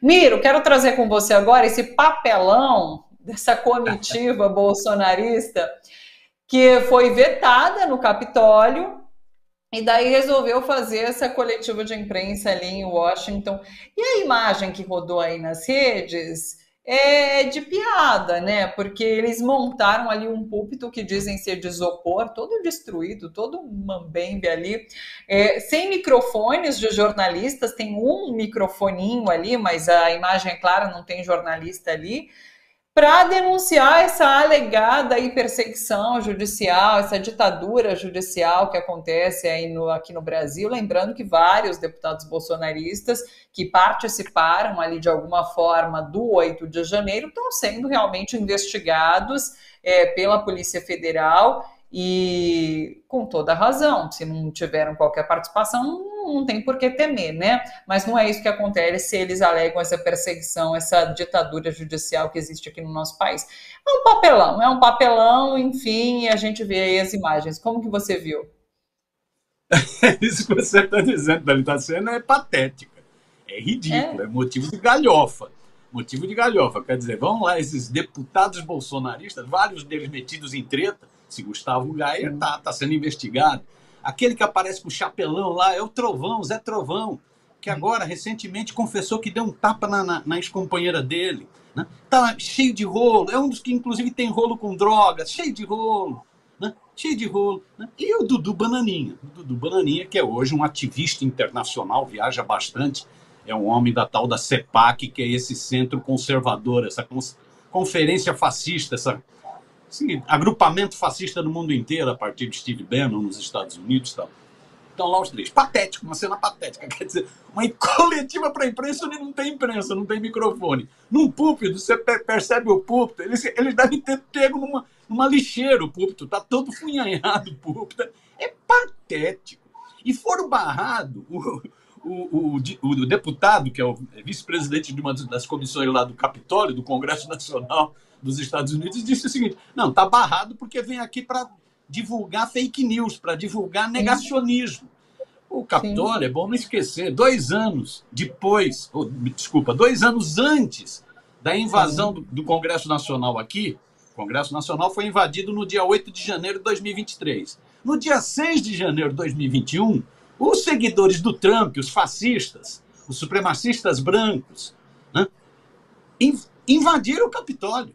Miro, quero trazer com você agora esse papelão dessa comitiva bolsonarista que foi vetada no Capitólio e daí resolveu fazer essa coletiva de imprensa ali em Washington. E a imagem que rodou aí nas redes é de piada, né? Porque eles montaram ali um púlpito que dizem ser de isopor, todo destruído, todo mambembe ali, sem microfones de jornalistas, tem um microfoninho ali, mas a imagem, é clara, não tem jornalista ali, para denunciar essa alegada aí perseguição judicial, essa ditadura judicial que acontece aí aqui no Brasil. Lembrando que vários deputados bolsonaristas que participaram ali de alguma forma do 8 de janeiro estão sendo realmente investigados pela Polícia Federal e com toda a razão. Se não tiveram qualquer participação, não tem por que temer, né? Mas não é isso que acontece se eles alegam essa perseguição, essa ditadura judicial que existe aqui no nosso país. É um papelão, enfim, e a gente vê aí as imagens. Como que você viu? Isso que você está dizendo, Thalita, a cena é patética, é ridículo, é motivo de galhofa. Motivo de galhofa, quer dizer, vão lá esses deputados bolsonaristas, vários deles metidos em treta. Se Gustavo Gayer tá sendo investigado. Aquele que aparece com o chapelão lá é o Trovão, Zé Trovão, que agora, recentemente, confessou que deu um tapa na ex-companheira dele. Né? Tá cheio de rolo, é um dos que, inclusive, tem rolo com drogas, cheio de rolo. Né? Cheio de rolo. Né? E o Dudu Bananinha, que é hoje um ativista internacional, viaja bastante, é um homem da tal da CEPAC, que é esse centro conservador, essa conferência fascista, esse agrupamento fascista no mundo inteiro, a partir de Steve Bannon nos Estados Unidos e tal. Então lá os três. Patético, uma cena patética. Quer dizer, uma coletiva para a imprensa onde não tem imprensa, não tem microfone. Num púlpito, você percebe o púlpito, eles devem ter pego numa lixeira o púlpito, tá todo funhanhado o púlpito. É patético. E foram barrados o deputado, que é o vice-presidente de uma das comissões lá do Capitólio, do Congresso Nacional dos Estados Unidos, disse o seguinte: não, está barrado porque vem aqui para divulgar fake news, para divulgar negacionismo. O Capitólio, é bom não esquecer, 2 anos depois, desculpa, 2 anos antes da invasão do Congresso Nacional aqui, o Congresso Nacional foi invadido no dia 8 de janeiro de 2023. No dia 6 de janeiro de 2021, os seguidores do Trump, os fascistas, os supremacistas brancos, né, invadiram o Capitólio.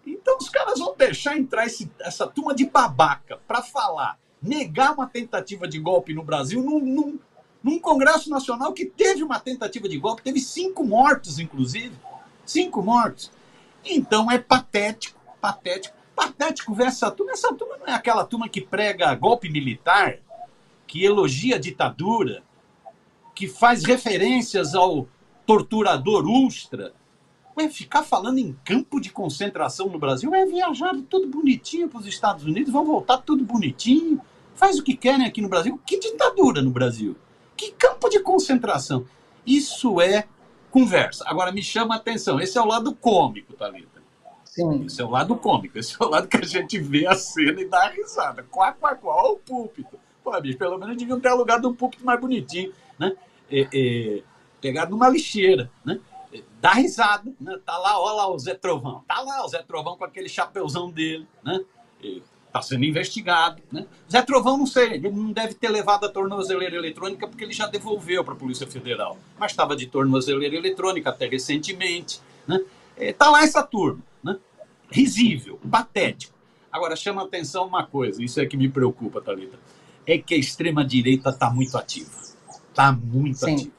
Então os caras vão deixar entrar essa turma de babaca para falar, negar uma tentativa de golpe no Brasil num Congresso Nacional que teve uma tentativa de golpe, teve 5 mortos, inclusive. 5 mortos. Então é patético ver essa turma. Essa turma não é aquela turma que prega golpe militar, que elogia a ditadura, que faz referências ao torturador Ustra. Ficar falando em campo de concentração no Brasil é viajar tudo bonitinho para os Estados Unidos, vão voltar tudo bonitinho, faz o que querem aqui no Brasil. Que ditadura no Brasil? Que campo de concentração? Isso é conversa. Agora, me chama a atenção, esse é o lado cômico, Thalita. Sim. Esse é o lado cômico, esse é o lado que a gente vê a cena e dá a risada. Quá, olha o púlpito. Pô, bicho, pelo menos deviam ter alugado um púlpito mais bonitinho, né? Pegado numa lixeira, né? Dá risada, né? Tá lá, olha lá o Zé Trovão. Tá lá o Zé Trovão com aquele chapeuzão dele, né? Tá sendo investigado, né? Zé Trovão, não sei, ele não deve ter levado a tornozeleira eletrônica porque ele já devolveu para a Polícia Federal. Mas estava de tornozeleira eletrônica até recentemente, né? Tá lá essa turma, né? Risível, patético. Agora, chama a atenção uma coisa, isso é que me preocupa, Thalita, é que a extrema-direita está muito ativa. Está muito ativa.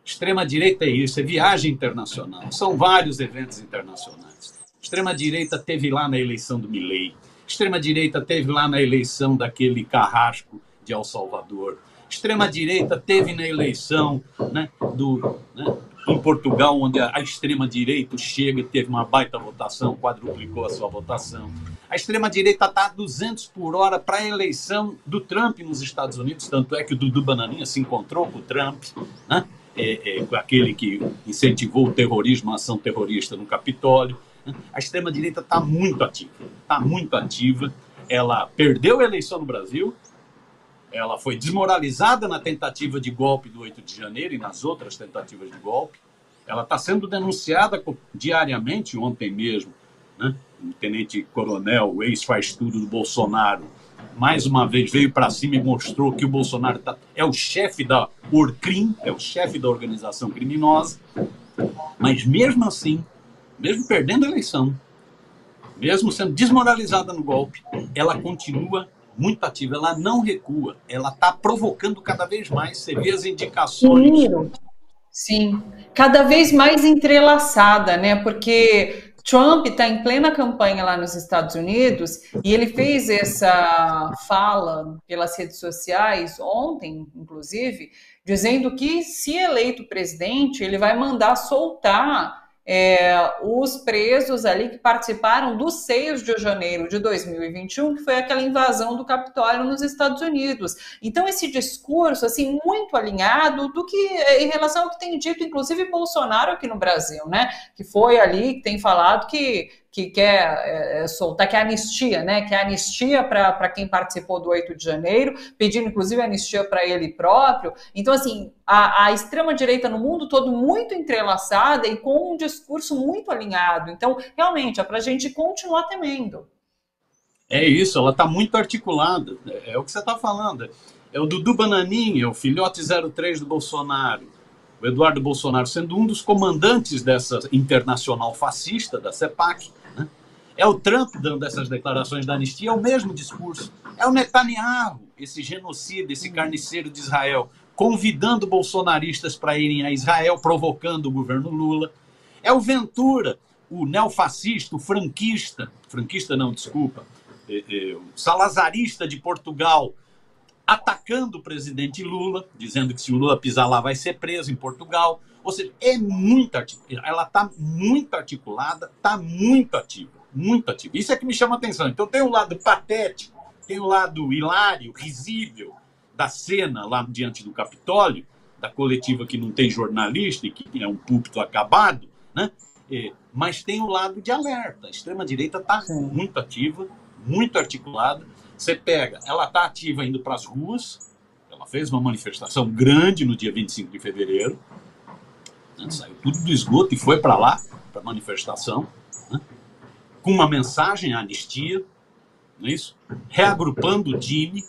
Extrema-direita é isso, é viagem internacional. São vários eventos internacionais. Extrema-direita teve lá na eleição do Milei. Extrema-direita teve lá na eleição daquele carrasco de El Salvador. Extrema-direita teve na eleição, né, em Portugal, onde a extrema-direita chega e teve uma baita votação, quadruplicou a sua votação. A extrema-direita está a 200 por hora para a eleição do Trump nos Estados Unidos, tanto é que o Dudu Bananinha se encontrou com o Trump, né? Aquele que incentivou o terrorismo, a ação terrorista no Capitólio. A extrema-direita está muito ativa, ela perdeu a eleição no Brasil, ela foi desmoralizada na tentativa de golpe do 8 de janeiro e nas outras tentativas de golpe, ela está sendo denunciada diariamente, ontem mesmo, né? O tenente-coronel, o ex-faz-tudo do Bolsonaro, mais uma vez veio para cima e mostrou que o Bolsonaro é o chefe da Orcrim, é o chefe da organização criminosa, mas mesmo assim, mesmo perdendo a eleição, mesmo sendo desmoralizada no golpe, ela continua muito ativa, ela não recua, ela está provocando cada vez mais, você vê as indicações. Sim, cada vez mais entrelaçada, né? Porque Trump está em plena campanha lá nos Estados Unidos e ele fez essa fala pelas redes sociais ontem, inclusive, dizendo que, se eleito presidente, ele vai mandar soltar os presos ali que participaram do 6 de janeiro de 2021, que foi aquela invasão do Capitólio nos Estados Unidos. Então, esse discurso, assim, muito alinhado do que, em relação ao que tem dito, inclusive, Bolsonaro aqui no Brasil, né? Que foi ali, que tem falado que quer soltar, que é anistia, né? Que é anistia para quem participou do 8 de janeiro, pedindo, inclusive, anistia para ele próprio. Então, assim, a extrema-direita no mundo todo muito entrelaçada e com um discurso muito alinhado. Então, realmente, é para a gente continuar temendo. É isso, ela está muito articulada. É o que você está falando. É o Dudu Bananinha, o filhote 03 do Bolsonaro, o Eduardo Bolsonaro, sendo um dos comandantes dessa internacional fascista, da CEPAC. Né? É o Trump dando essas declarações da anistia, é o mesmo discurso. É o Netanyahu, esse genocida, esse carniceiro de Israel, convidando bolsonaristas para irem a Israel, provocando o governo Lula. É o Ventura, o neofascista, o franquista não, desculpa, o salazarista de Portugal, atacando o presidente Lula, dizendo que se o Lula pisar lá vai ser preso em Portugal. Ou seja, ela está muito articulada, está muito ativa, muito ativa. Isso é que me chama a atenção. Então tem um lado patético, tem um lado hilário, risível, da cena lá diante do Capitólio, da coletiva que não tem jornalista e que é um púlpito acabado, né? Mas tem o lado de alerta. A extrema-direita está muito ativa, muito articulada. Você pega, ela está ativa indo para as ruas, ela fez uma manifestação grande no dia 25 de fevereiro, né? Saiu tudo do esgoto e foi para lá, para a manifestação, né? Com uma mensagem à anistia, não é isso? Reagrupando o time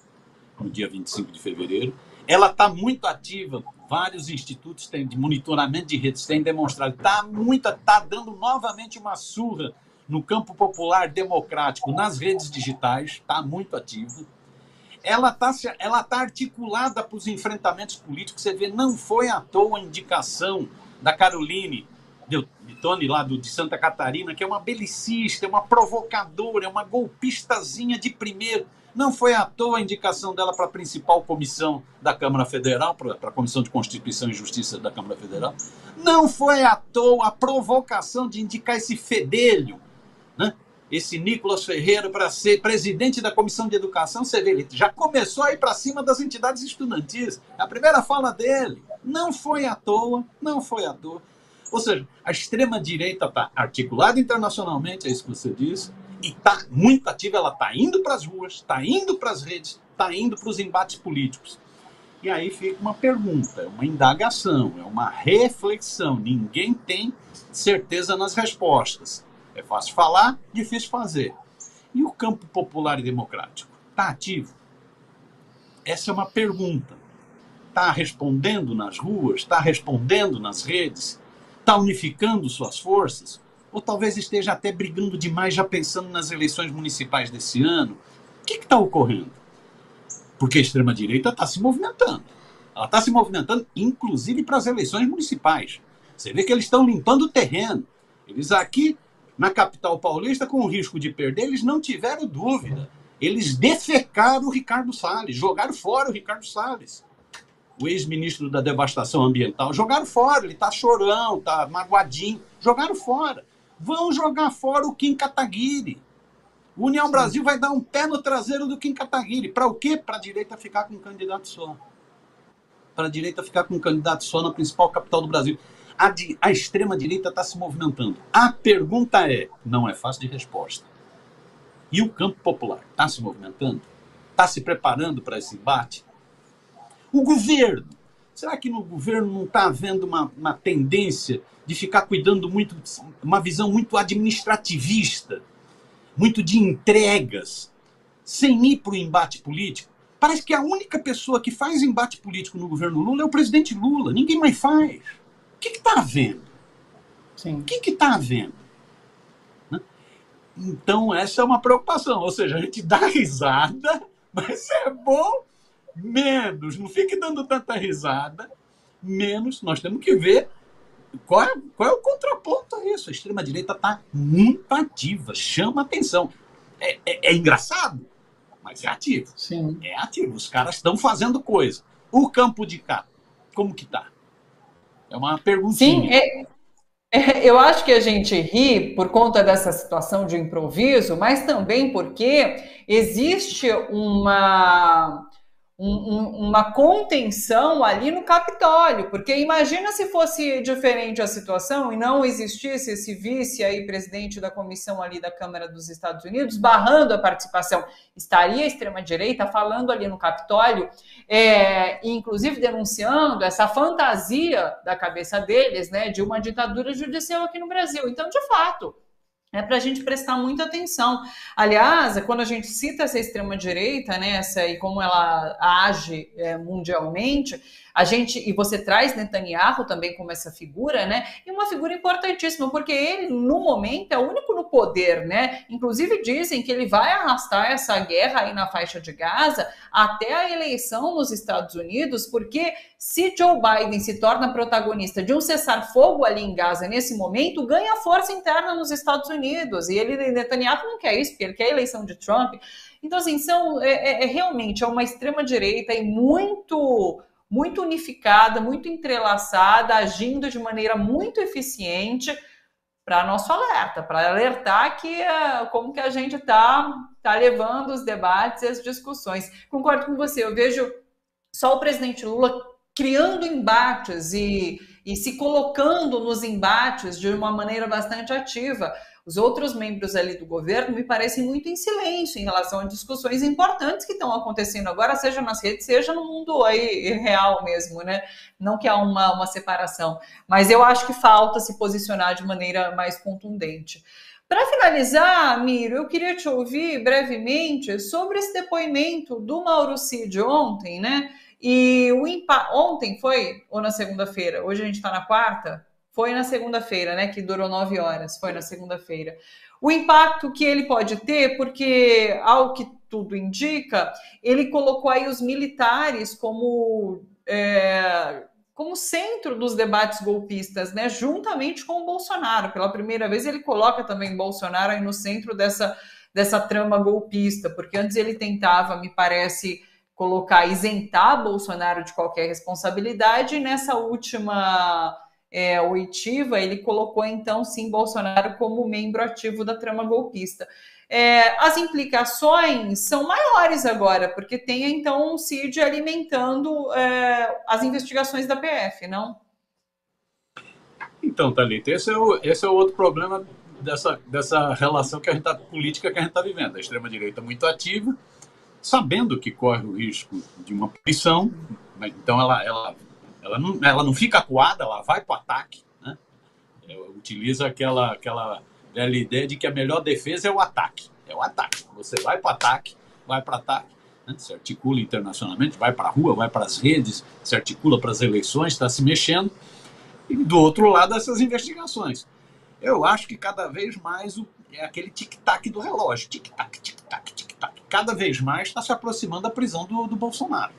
no dia 25 de fevereiro. Ela está muito ativa, vários institutos de monitoramento de redes têm demonstrado, está dando novamente uma surra no campo popular democrático, nas redes digitais, está muito ativa. Ela tá articulada para os enfrentamentos políticos. Você vê, não foi à toa a indicação da Caroline de Tony, lá de Santa Catarina, que é uma belicista, é uma provocadora, é uma golpistazinha de primeiro. Não foi à toa a indicação dela para a principal comissão da Câmara Federal, para a Comissão de Constituição e Justiça da Câmara Federal. Não foi à toa a provocação de indicar esse fedelho, né? Esse Nicolas Ferreira, para ser presidente da Comissão de Educação. Você vê, ele já começou a ir para cima das entidades estudantis. A primeira fala dele. Não foi à toa, não foi à toa. Ou seja, a extrema-direita está articulada internacionalmente, é isso que você disse, e está muito ativa. Ela está indo para as ruas, está indo para as redes, está indo para os embates políticos. E aí fica uma pergunta, é uma indagação, é uma reflexão. Ninguém tem certeza nas respostas. É fácil falar, difícil fazer. E o campo popular e democrático? Está ativo? Essa é uma pergunta. Está respondendo nas ruas? Está respondendo nas redes? Está unificando suas forças? Ou talvez esteja até brigando demais, já pensando nas eleições municipais desse ano? O que está ocorrendo? Porque a extrema-direita está se movimentando. Ela está se movimentando, inclusive, para as eleições municipais. Você vê que eles estão limpando o terreno. Eles aqui, na capital paulista, com o risco de perder, eles não tiveram dúvida. Eles defecaram o Ricardo Salles, jogaram fora o Ricardo Salles, o ex-ministro da Devastação Ambiental. Jogaram fora, ele está chorão, está magoadinho. Jogaram fora. Vão jogar fora o Kim Kataguiri. O União Brasil vai dar um pé no traseiro do Kim Kataguiri. Para o quê? Para a direita ficar com um candidato só. Para a direita ficar com um candidato só na principal capital do Brasil. A extrema-direita está se movimentando. A pergunta é, não é fácil de resposta. E o campo popular está se movimentando? Está se preparando para esse embate? O governo Será que no governo não está havendo uma tendência de ficar cuidando muito, uma visão muito administrativista, muito de entregas, sem ir para o embate político? Parece que a única pessoa que faz embate político no governo Lula é o presidente Lula. Ninguém mais faz. O que está havendo? Sim. O que está havendo? Então, essa é uma preocupação. Ou seja, a gente dá risada, mas é bom menos. Não fique dando tanta risada, menos. Nós temos que ver qual é o contraponto a isso. A extrema-direita está muito ativa, chama atenção. É engraçado, mas é ativo. Sim. É ativo. Os caras estão fazendo coisa. O campo de cá, como que está? É uma perguntinha. Sim, eu acho que a gente ri por conta dessa situação de improviso, mas também porque existe uma contenção ali no Capitólio, porque imagina se fosse diferente a situação e não existisse esse vice aí, presidente da comissão ali da Câmara dos Estados Unidos, barrando a participação. Estaria a extrema-direita falando ali no Capitólio, inclusive denunciando essa fantasia da cabeça deles, né, de uma ditadura judicial aqui no Brasil. Então, de fato, é para a gente prestar muita atenção. Aliás, quando a gente cita essa extrema-direita, né, e como ela age mundialmente, e você traz Netanyahu também como essa figura, né, e uma figura importantíssima, porque ele, no momento, é o único no poder, né? Inclusive dizem que ele vai arrastar essa guerra aí na faixa de Gaza até a eleição nos Estados Unidos, porque se Joe Biden se torna protagonista de um cessar-fogo ali em Gaza nesse momento, ganha força interna nos Estados Unidos. E Netanyahu não quer isso, porque ele quer a eleição de Trump. Então, assim, realmente uma extrema-direita e muito unificada, muito entrelaçada, agindo de maneira muito eficiente para nosso alerta, para alertar como que a gente está levando os debates e as discussões. Concordo com você, eu vejo só o presidente Lula criando embates e se colocando nos embates de uma maneira bastante ativa. Os outros membros ali do governo me parecem muito em silêncio em relação a discussões importantes que estão acontecendo agora, seja nas redes, seja no mundo aí real mesmo, né? Não que há uma separação, mas eu acho que falta se posicionar de maneira mais contundente. Para finalizar, Miro, eu queria te ouvir brevemente sobre esse depoimento do Mauro Cid ontem, né? E ontem foi, ou na segunda-feira? Hoje a gente está na quarta? Foi na segunda-feira, né? Que durou 9 horas. Foi na segunda-feira. O impacto que ele pode ter, porque, ao que tudo indica, ele colocou aí os militares como centro dos debates golpistas, né? Juntamente com o Bolsonaro. Pela primeira vez, ele coloca também Bolsonaro aí no centro dessa trama golpista, porque antes ele tentava, me parece, isentar Bolsonaro de qualquer responsabilidade, e nessa última oitiva ele colocou então sim Bolsonaro como membro ativo da trama golpista. As implicações são maiores agora, porque tem então o Cid alimentando as investigações da PF, não? Então, Thalita, esse é o outro problema dessa relação política que a gente está vivendo. A extrema-direita muito ativa, sabendo que corre o risco de uma punição, então ela não fica acuada, ela vai para o ataque, né? Utiliza aquela velha ideia de que a melhor defesa é o ataque. É o ataque. Você vai para o ataque, né? Se articula internacionalmente, vai para a rua, vai para as redes, se articula para as eleições, está se mexendo. E do outro lado, essas investigações. Eu acho que cada vez mais é aquele tic-tac do relógio. Tic-tac, tic-tac, tic-tac. Cada vez mais está se aproximando da prisão do Bolsonaro.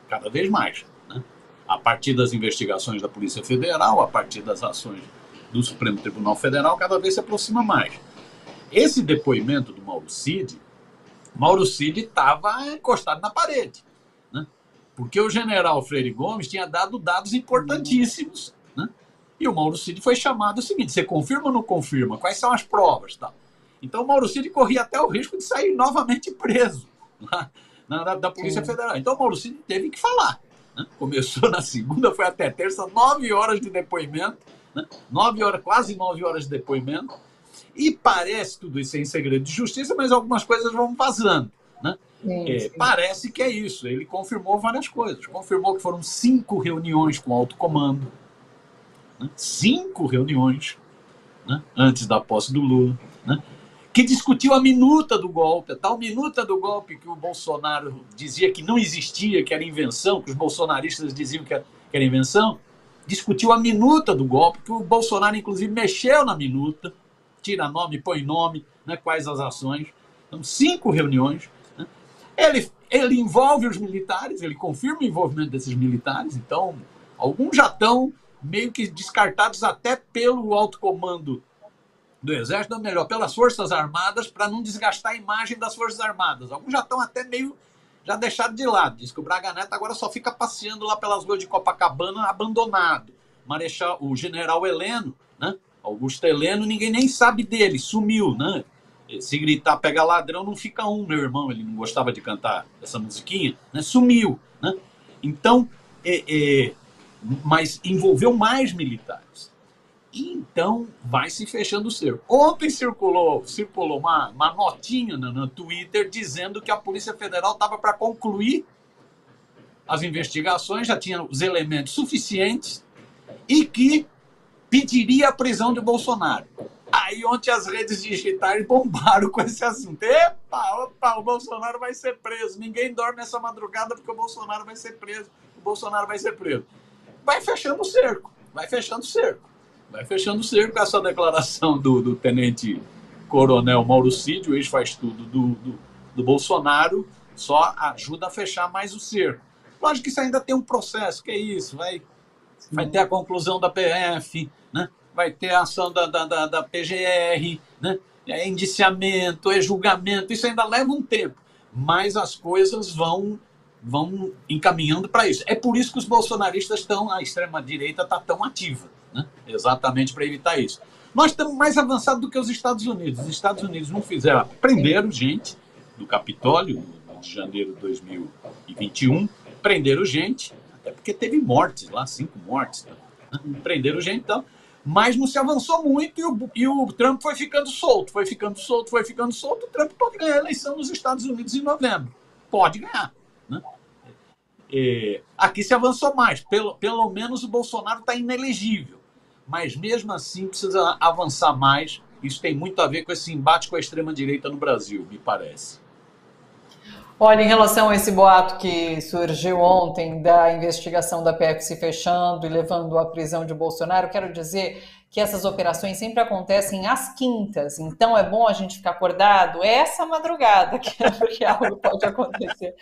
Cada vez mais, né? A partir das investigações da Polícia Federal, a partir das ações do Supremo Tribunal Federal, cada vez se aproxima mais. Esse depoimento do Mauro Cid estava encostado na parede, né? Porque o general Freire Gomes tinha dado dados importantíssimos, né? E o Mauro Cid foi chamado o seguinte: você confirma ou não confirma? Quais são as provas? Tal. Então o Mauro Cid corria até o risco de sair novamente preso lá da Polícia Federal. Então o Mauro Cid teve que falar, né? Começou na segunda, foi até terça, 9 horas de depoimento, né? Quase 9 horas de depoimento. E parece tudo isso em segredo de justiça, mas algumas coisas vão vazando, né? Sim. Parece que é isso. Ele confirmou várias coisas. Confirmou que foram 5 reuniões com o alto comando, né? 5 reuniões, né? Antes da posse do Lula, né? Que discutiu a minuta do golpe, a tal minuta do golpe que o Bolsonaro dizia que não existia, que era invenção, que os bolsonaristas diziam que era invenção. Discutiu a minuta do golpe, que o Bolsonaro, inclusive, mexeu na minuta, tira nome, põe nome, né, quais as ações. Então, 5 reuniões. Né? Ele envolve os militares, ele confirma o envolvimento desses militares, então, alguns já estão meio que descartados até pelo alto comando do Exército, ou melhor, pelas Forças Armadas, para não desgastar a imagem das Forças Armadas. Alguns já estão até meio já deixados de lado. Diz que o Braga Neto agora só fica passeando lá pelas ruas de Copacabana abandonado. O general Heleno, né? Augusto Heleno, ninguém nem sabe dele, sumiu, né? Se gritar pega ladrão, não fica um, meu irmão, ele não gostava de cantar essa musiquinha, né? Sumiu, né? Então, mas envolveu mais militares. E então vai se fechando o cerco. Ontem circulou uma notinha no Twitter dizendo que a Polícia Federal estava para concluir as investigações, já tinha os elementos suficientes e que pediria a prisão de Bolsonaro. Aí ontem as redes digitais bombaram com esse assunto. Opa, o Bolsonaro vai ser preso. Ninguém dorme essa madrugada porque o Bolsonaro vai ser preso. O Bolsonaro vai ser preso. Vai fechando o cerco. Vai fechando o cerco com essa declaração do tenente-coronel Mauro Cid, o ex-faz-tudo do Bolsonaro, só ajuda a fechar mais o cerco. Lógico que isso ainda tem um processo, que é isso, vai ter a conclusão da PF, né? Vai ter a ação da PGR, né? É indiciamento, é julgamento, isso ainda leva um tempo, mas as coisas vão encaminhando para isso. É por isso que os bolsonaristas a extrema-direita está tão ativa, né? Exatamente para evitar isso. Nós estamos mais avançados do que os Estados Unidos. Os Estados Unidos não fizeram. Prenderam gente do Capitólio, de janeiro de 2021, prenderam gente, até porque teve mortes lá, 5 mortes. Né? Prenderam gente, então, mas não se avançou muito e o Trump foi ficando solto. O Trump pode ganhar a eleição nos Estados Unidos em novembro. Pode ganhar. Né? Aqui se avançou mais. Pelo menos o Bolsonaro está inelegível. Mas mesmo assim precisa avançar mais. Isso tem muito a ver com esse embate com a extrema-direita no Brasil, me parece. Olha, em relação a esse boato que surgiu ontem da investigação da PF se fechando e levando à prisão de Bolsonaro, quero dizer que essas operações sempre acontecem às quintas, então é bom a gente ficar acordado essa madrugada, porque algo pode acontecer.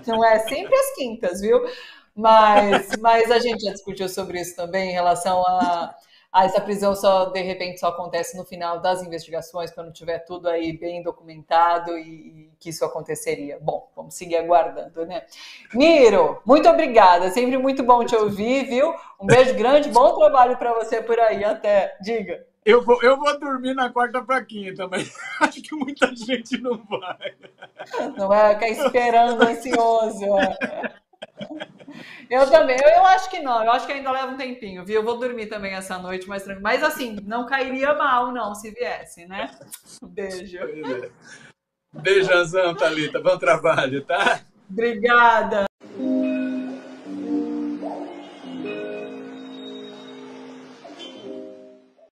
Não é sempre às quintas, viu? Mas a gente já discutiu sobre isso também em relação a essa prisão de repente só acontece no final das investigações, quando tiver tudo aí bem documentado e que isso aconteceria. Bom, vamos seguir aguardando, né? Miro, muito obrigada, sempre muito bom te ouvir, viu? Um beijo grande, bom trabalho para você por aí, até, diga. Eu vou dormir na quarta para quinta, mas acho que muita gente não vai. Não é? Ficar esperando, ansioso. Eu também, eu acho que não, eu acho que ainda leva um tempinho, viu? Eu vou dormir também essa noite mais tranquilo. Mas assim, não cairia mal, não, se viesse, né? Um beijo. Beijãozão, Thalita. Bom trabalho, tá? Obrigada.